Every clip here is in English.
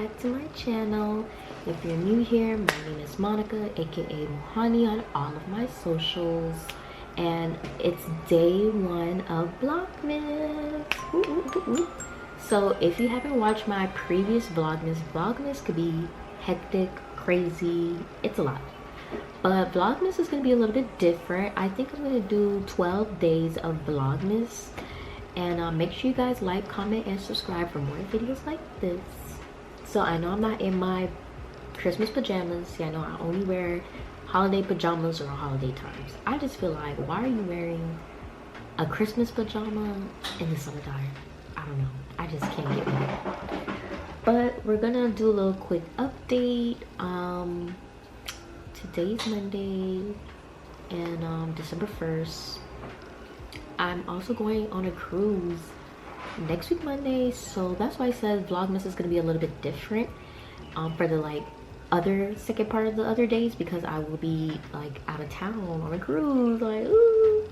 back to my channel. If you're new here, my name is Monica, aka Mohani on all of my socials, and it's day 1 of Vlogmas. So if you haven't watched my previous Vlogmas could be hectic, crazy, it's a lot. But Vlogmas is going to be a little bit different. I think I'm going to do 12 days of Vlogmas. And make sure you guys like, comment, and subscribe for more videos like this. So I know I'm not in my Christmas pajamas. Yeah, I know I only wear holiday pajamas or holiday times. I just feel like, why are you wearing a Christmas pajama in the summertime? I don't know. I just can't get with it. But we're gonna do a little quick update. Today's Monday and December 1st. I'm also going on a cruise next week Monday, so that's why I said Vlogmas is going to be a little bit different for the other second part of the other days, because I will be out of town on a cruise. Ooh.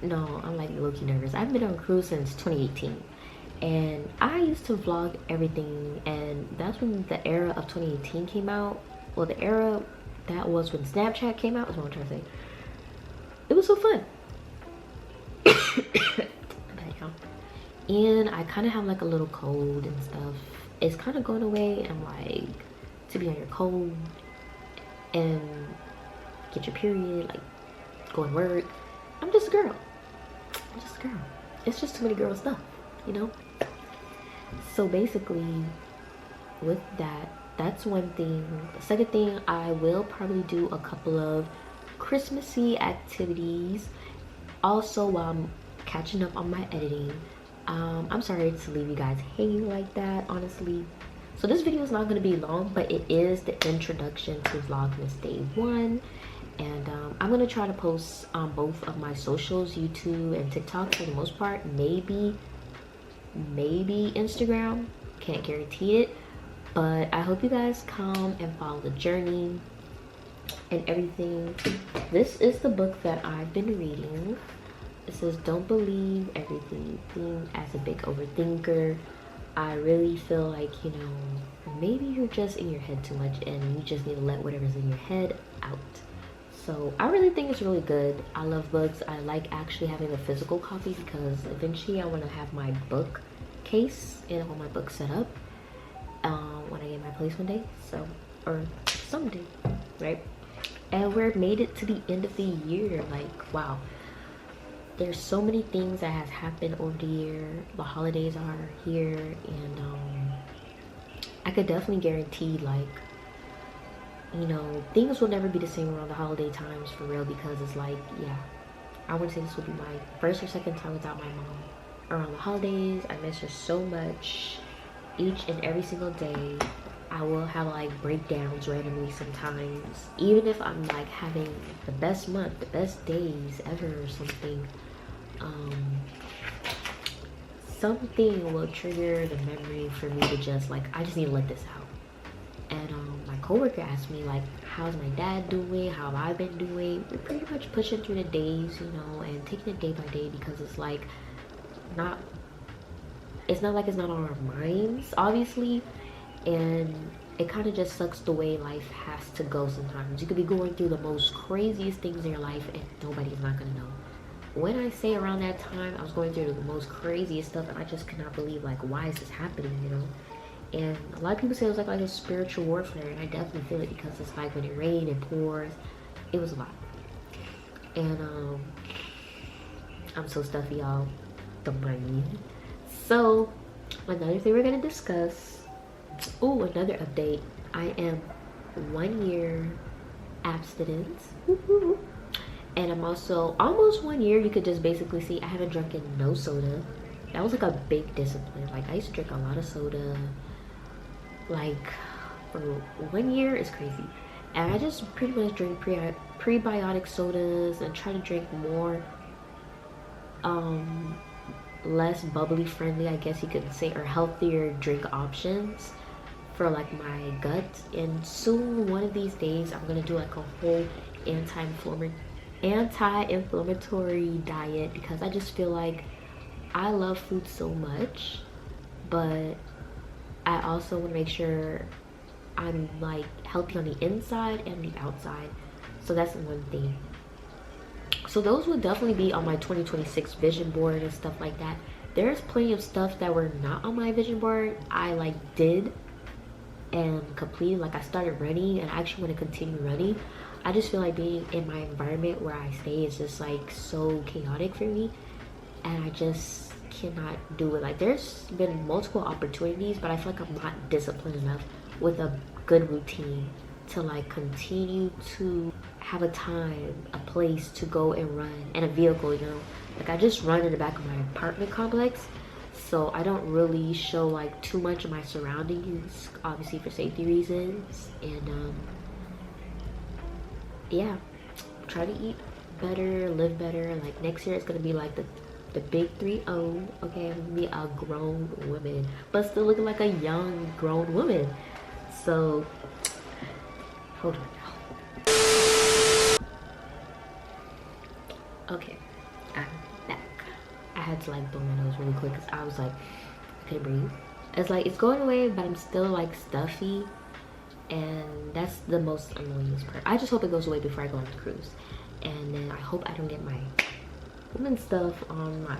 No, I'm low-key nervous. I haven't been on a cruise since 2018, and I used to vlog everything, and that's when the era of 2018 came out. Well, the era that was when Snapchat came out is what I'm trying to say. It was so fun. And I kind of have a little cold and stuff. It's kind of going away. I'm to be on your cold and get your period, go to work. I'm just a girl. It's just too many girl stuff, you know. So basically with that, that's one thing. The second thing, I will probably do a couple of Christmassy activities also while I'm catching up on my editing. I'm sorry to leave you guys hanging like that, honestly. So this video is not going to be long, but it is the introduction to Vlogmas Day 1. And I'm going to try to post on both of my socials, YouTube and TikTok for the most part. Maybe Instagram. Can't guarantee it. But I hope you guys come and follow the journey and everything. This is the book that I've been reading. It says, don't believe everything you think as a big overthinker. I really feel maybe you're just in your head too much and you just need to let whatever's in your head out. So I really think it's really good. I love books. I like actually having a physical copy because eventually I want to have my book case and all my books set up when I get my place one day. So, or someday, right? And we're made it to the end of the year. Wow. There's so many things that has happened over the year. The holidays are here, and I could definitely guarantee things will never be the same around the holiday times for real, because it's yeah, I want to say this will be my first or second time without my mom around the holidays. I miss her so much. Each and every single day I will have breakdowns randomly sometimes, even if I'm having the best month, the best days ever or something. Something will trigger the memory for me to just I just need to let this out. And my coworker asked me how's my dad doing, how have I been doing. We're pretty much pushing through the days, and taking it day by day, because it's not it's not on our minds, obviously, and it kind of just sucks the way life has to go sometimes. You could be going through the most craziest things in your life and nobody's not gonna know. When I say around that time, I was going through the most craziest stuff, and I just could not believe why is this happening, And a lot of people say it was like a spiritual warfare, and I definitely feel it, because it's when it rains and pours, it was a lot. And I'm so stuffy, y'all, don't mind me. So another thing we're gonna discuss, another update, I am 1 year abstinence. And I'm also almost 1 year. You could just basically see I haven't drunk no soda. That was a big discipline. I used to drink a lot of soda. For 1 year is crazy. And I just pretty much drink prebiotic sodas and try to drink more less bubbly friendly, I guess you could say, or healthier drink options for my gut. And soon, one of these days, I'm gonna do a whole anti-inflammatory diet, because I just feel I love food so much, but I also want to make sure I'm like healthy on the inside and the outside. So that's one thing. So those would definitely be on my 2026 vision board and stuff like that. There's plenty of stuff that were not on my vision board I like did and completed. Like I started running and I actually want to continue running. I just feel like being in my environment where I stay is just like so chaotic for me, and I just cannot do it. Like there's been multiple opportunities, but I feel like I'm not disciplined enough with a good routine to like continue to have a time, a place to go and run, and a vehicle, you know. Like I just run in the back of my apartment complex, so I don't really show like too much of my surroundings, obviously for safety reasons. And yeah, try to eat better, live better. Like next year it's gonna be like the big 3-0. Okay, I'm gonna be a grown woman, but still looking like a young grown woman. So hold on. Okay, I'm back. I had to like blow my nose really quick because I was like, I couldn't breathe. It's like it's going away, but I'm still like stuffy, and that's the most annoying part. I just hope it goes away before I go on the cruise, and then I hope I don't get my woman stuff on my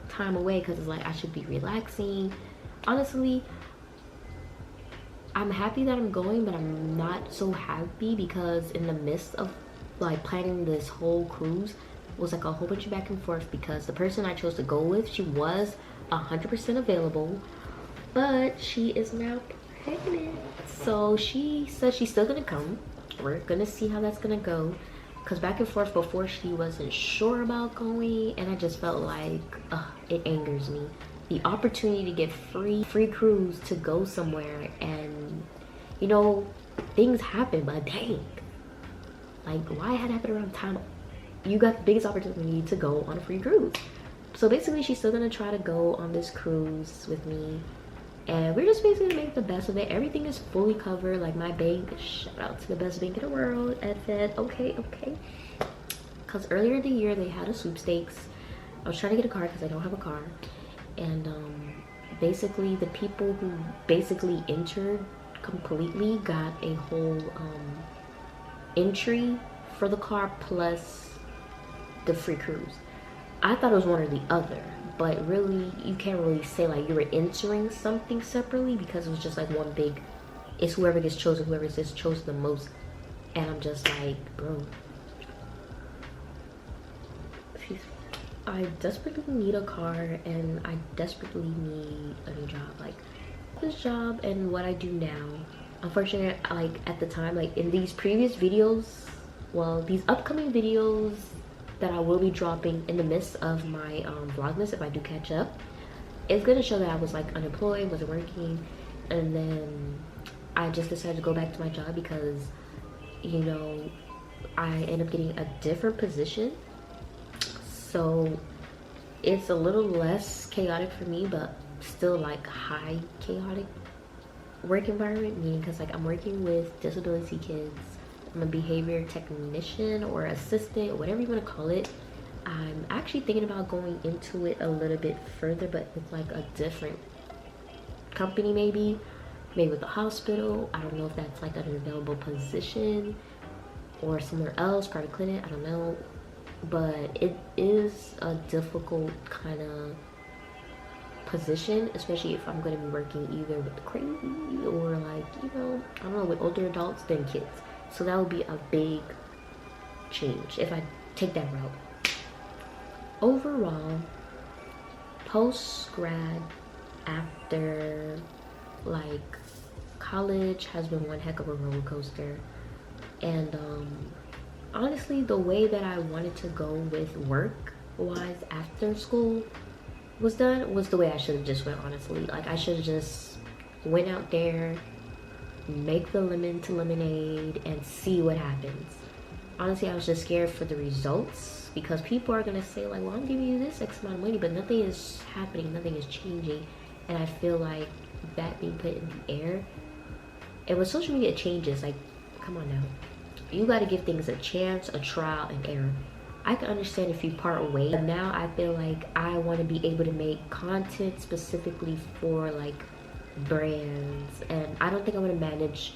time away, because it's like I should be relaxing. Honestly, I'm happy that I'm going, but I'm not so happy because in the midst of like planning this whole cruise was like a whole bunch of back and forth, because the person I chose to go with, she was 100% available, but she is now pregnant. So she says she's still gonna come. We're gonna see how that's gonna go, because back and forth before she wasn't sure about going, and I just felt like it angers me. The opportunity to get free cruise to go somewhere, and you know, things happen, but dang, like why had it happened around the time you got the biggest opportunity to go on a free cruise? So basically she's still gonna try to go on this cruise with me, and we're just basically gonna make the best of it. Everything is fully covered. Like my bank, shout out to the best bank in the world, at Fed. Okay, because earlier in the year they had a sweepstakes. I was trying to get a car because I don't have a car, and basically the people who basically entered completely got a whole entry for the car plus the free cruise. I thought it was one or the other, but really you can't really say like you were entering something separately, because it was just like one big, it's whoever gets chosen, whoever gets chosen the most. And I'm just like, bro, I desperately need a car, and I desperately need a new job. Like this job and what I do now, unfortunately, like at the time, like in these previous videos, well, these upcoming videos that I will be dropping in the midst of my vlogmas, if I do catch up, it's gonna show that I was like unemployed, wasn't working, and then I just decided to go back to my job because, you know, I ended up getting a different position. So it's a little less chaotic for me, but still like high chaotic work environment, meaning because like I'm working with disability kids. I'm a behavior technician or assistant, whatever you want to call it. I'm actually thinking about going into it a little bit further, but with like a different company, maybe with a hospital. I don't know if that's like an available position or somewhere else, private clinic, I don't know. But it is a difficult kind of position, especially if I'm going to be working either with the crazy or like, you know, I don't know, with older adults than kids. So that would be a big change if I take that route. Overall, post-grad, after like college, has been one heck of a roller coaster. And honestly, the way that I wanted to go with work wise after school was done was the way I should have just went, honestly. Like I should have just went out there, make the lemon to lemonade, and see what happens. Honestly, I was just scared for the results, because people are gonna say like, well, I'm giving you this X amount of money, but nothing is happening, nothing is changing. And I feel like that being put in the air, and when social media changes, like, come on now, you got to give things a chance, a trial and error. I can understand if you part away, but now I feel like I want to be able to make content specifically for like brands, and I don't think I'm gonna manage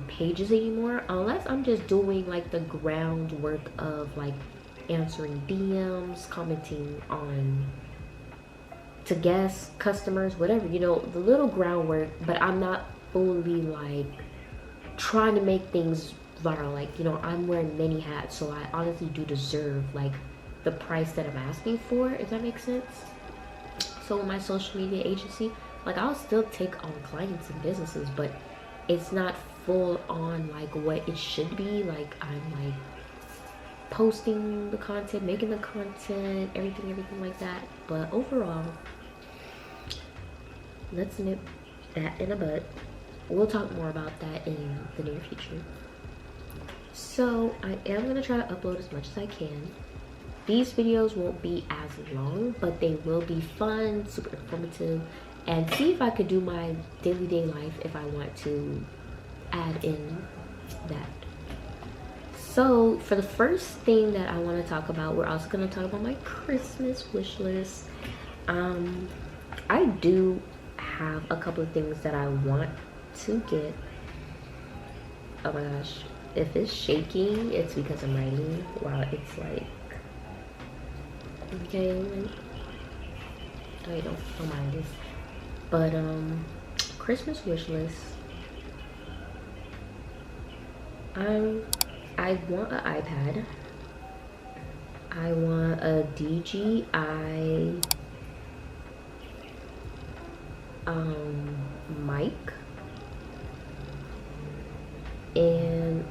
pages anymore unless I'm just doing like the groundwork of like answering DMs, commenting on to guests, customers, whatever, you know, the little groundwork. But I'm not fully like trying to make things viral. Like, you know, I'm wearing many hats, so I honestly do deserve like the price that I'm asking for, if that makes sense. So with my social media agency, like I'll still take on clients and businesses, but it's not full on like what it should be. Like I'm like posting the content, making the content, everything like that. But overall, let's nip that in the bud. We'll talk more about that in the near future. So I am gonna try to upload as much as I can. These videos won't be as long, but they will be fun, super informative, and see if I could do my daily day life if I want to add in that. So for the first thing that I want to talk about, we're also going to talk about my Christmas wish list. I do have a couple of things that I want to get. Oh my gosh, if it's shaking, it's because I'm writing while it's like, okay, oh, you don't mind this. But Christmas wish list, I want an iPad. I want a DJI mic, and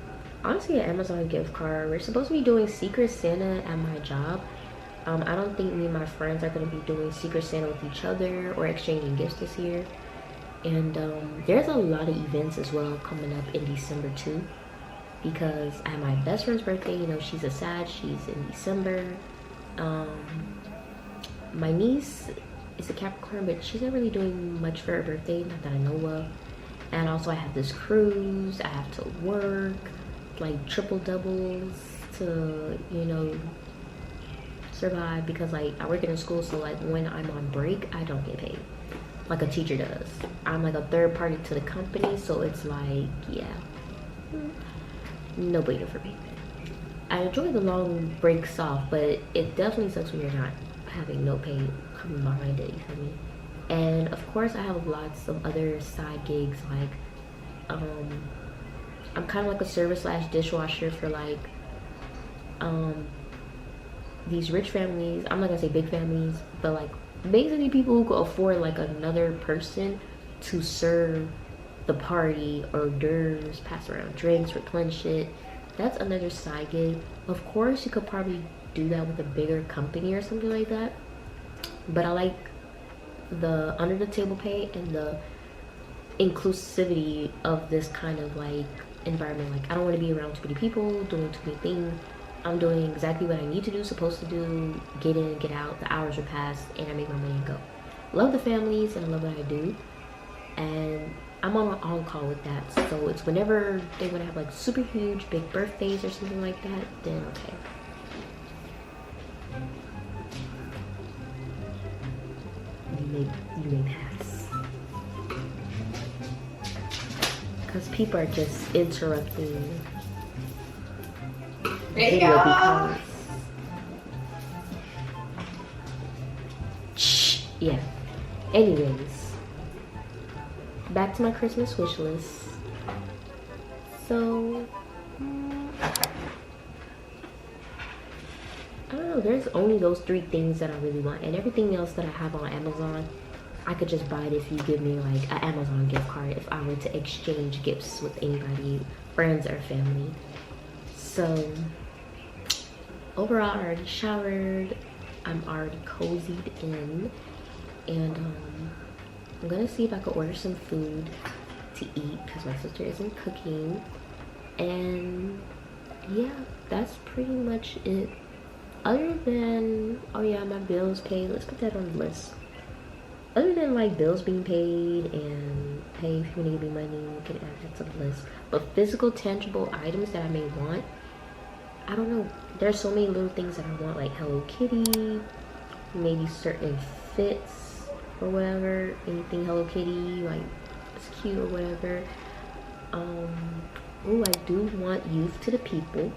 honestly an Amazon gift card. We're supposed to be doing Secret Santa at my job. I don't think me and my friends are going to be doing Secret Santa with each other or exchanging gifts this year. And there's a lot of events as well coming up in December too, because I have my best friend's birthday. You know, she's a Sag, she's in December. My niece is a Capricorn, but she's not really doing much for her birthday, not that I know of. And also I have this cruise, I have to work like triple doubles to, you know, survive, because like I work in a school, so like when I'm on break I don't get paid like a teacher does. I'm like a third party to the company, so it's like, yeah, no bueno for me. I enjoy the long breaks off, but it definitely sucks when you're not having no pay coming behind it, you feel me? And of course I have lots of other side gigs, like I'm kind of like a server slash dishwasher for like these rich families. I'm not gonna say big families, but like basically people who could afford like another person to serve the party, hors d'oeuvres, pass around drinks, replenish it. That's another side gig. Of course you could probably do that with a bigger company or something like that, but I like the under the table pay and the inclusivity of this kind of like environment. Like I don't want to be around too many people doing too many things. I'm doing exactly what I need to do, supposed to do, get in, get out, the hours are passed, and I make my money and go. Love the families and I love what I do, and I'm on call with that. So it's whenever they want to have like super huge big birthdays or something like that, then okay. You may pass, because people are just interrupting video because yeah. Anyways, back to my Christmas wish list. So I don't know, there's only those 3 things that I really want, and everything else that I have on Amazon, I could just buy it if you give me like an Amazon gift card if I were to exchange gifts with anybody, friends or family. So overall, I already showered, I'm already cozied in, and I'm gonna see if I could order some food to eat because my sister isn't cooking. And yeah, that's pretty much it. Other than, oh yeah, my bills paid, let's put that on the list. Other than like bills being paid and hey, if you want to give me money, you can add that to the list. But physical, tangible items that I may want, I don't know. There's so many little things that I want, like Hello Kitty, maybe certain fits. or whatever, anything Hello Kitty, like it's cute or whatever. Oh, I do want Youth to the People.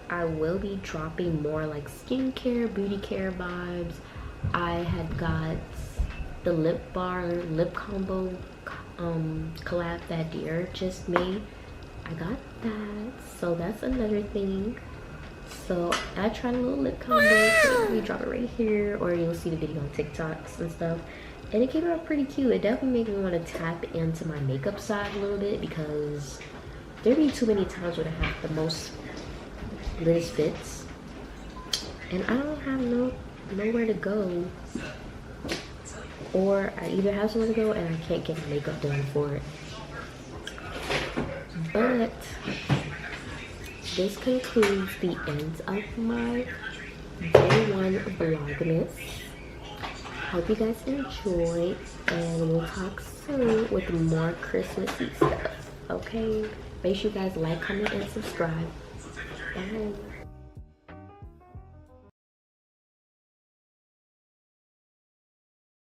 I will be dropping more like skincare, beauty care vibes. I had got the lip combo collab that Dear just made. I got that, so that's another thing. So I tried a little lip combo. So we drop it right here, or you'll see the video on TikToks and stuff. And it came out pretty cute. It definitely made me want to tap into my makeup side a little bit, because there be too many times when I have the most littlest fits, and I don't have nowhere to go, or I either have somewhere to go and I can't get my makeup done for it. But this concludes the end of my day 1 vlogmas. Hope you guys enjoyed, and we'll talk soon with more Christmassy stuff. Okay, make sure you guys like, comment, and subscribe. Bye.